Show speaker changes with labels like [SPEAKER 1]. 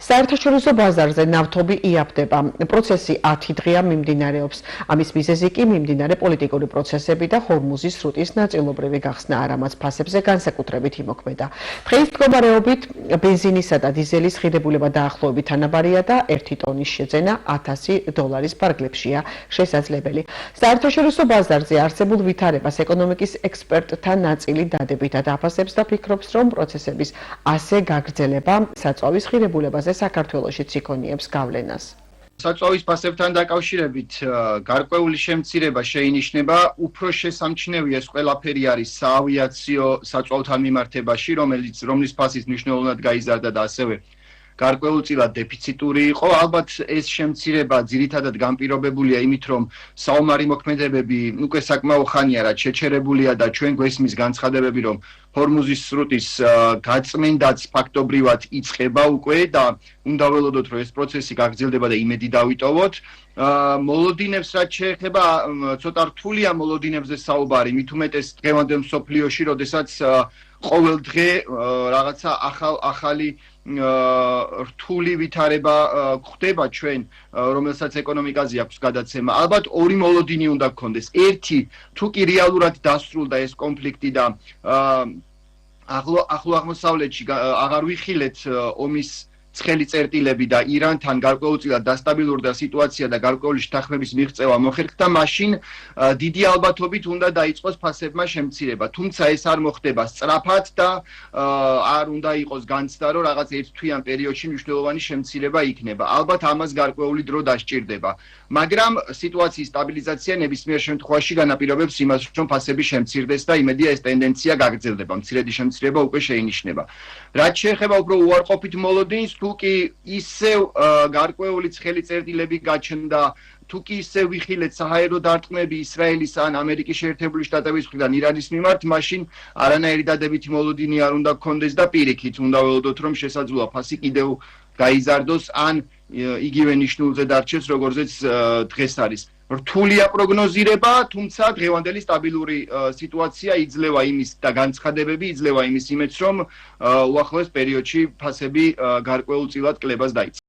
[SPEAKER 1] საერთაშორისო ბაზარზე ნავთობი იაფდება. პროცესი 10 დღეა მიმდინარეობს. ამის მიზეზი კი მიმდინარე პოლიტიკური პროცესები და ჰორმუზის სრუტის ნაწილობრივი გახსნა არამაც ფასებზე განსაკუთრებით იმოქმედა. დღეის მდგომარეობით ბენზინისა და დიზელის ღირებულება დაახლოებით თანაბარია და 1 ტონის შეძენა $1000 ფარგლებშია შესაძლებელი. საერთაშორისო ბაზარზე არსებულ ვითარებას ეკონომიკის ექსპერტთა ნაწილი დადებითად აფასებს და ფიქრობს, რომ პროცესების ასე გაგრძელება საწვავის ღირებულებაზე საქართველოშიც იქონიებს გავლენას.
[SPEAKER 2] საწვავის ფასებთან დაკავშირებით გარკვეული შემცირება შეინიშნება, უფრო შესამჩნევია ეს ყველაფერი არის საავიაციო საწვავთან მიმართებაში, რომლის ფასის მნიშვნელოვნად გაიზარდა და ასევე გარკვეულწილად დეფიციტური იყო. ალბათ ეს შემცირება ძირითადად განპირობებულია იმით, რომ საომარი მოქმედებები უკვე საკმაო ხანია რაც შეჩერებულია და ჩვენ გვესმის განცხადებები, რომ ჰორმუზის სრუტის გაწმენდაც ფაქტობრივად იწყება უკვე და უნდა ველოდოთ, რომ ეს პროცესი გაგრძელდება და იმედი დავიტოვოთ. მოლოდინებს რაც შეეხება, ცოტა რთულია მოლოდინებზე საუბარი, მით უმეტეს დღევანდელ მსოფლიოში, როდესაც ყოველ დღე რაღაცა ახალი რთული ვითარება გვხდება ჩვენ, რომელსაც ეკონომიკაზე აქვს გადაცემა. ალბათ ორი მოლოდინი უნდა გქონდეს. ერთი, თუ კი რეალურად დასრულდა ეს კონფლიქტი და ახლო აღმოსავლეთში აღარ ვიხილეთ ომის ცხელი წერტილები და ირანთან გარკვეულწილად დასტაბილურდა სიტუაცია და გარკვეული შეთანხმების მიღწევა მოხერხდა, მაშინ დიდი ალბათობით უნდა დაიწყოს ფასებმა შემცირება. თუმცა ეს არ მოხდება სწრაფად და არ უნდა იყოს განცდა, რომ რაღაც ერთთვიან პერიოდში მნიშვნელოვანი შემცირება იქნება. ალბათ ამას გარკვეული დრო დასჭირდება. მაგრამ სიტუაციის სტაბილიზაცია ნებისმიერ შემთხვევაში განაპირობებს იმას, რომ ფასები შემცირდეს და იმედია ეს ტენდენცია გაგრძელდება. მცირედი შემცირება უკვე შეინიშნება. რაც შეეხება უფრო უარყოფით მოლოდინს, თუ კი ისევ გარკვეული ცხელი წერტილები გაჩნდა, თუ კი ისევ ვიხილეთ საჰაერო დარტყმები ისრაელის ან ამერიკის შეერთებული შტატების მხრიდან ირანის მიმართ, მაშინ არანაირი დადებითი მოლოდინი არ უნდა გქონდეს და პირიქით უნდა ველოდოთ, რომ შესაძლოა ფასი კიდევ გაიზარდოს ან იგივე ნიშნულზე დარჩეს, როგორზეც დღეს არის. რთულია პროგნოზირება, თუმცა დღევანდელი სტაბილური სიტუაცია იძლევა იმის და განცხადებები იძლევა იმის იმედს, რომ უახლოეს პერიოდში ფასები გარკვეულწილად კლებას დაიწყოს.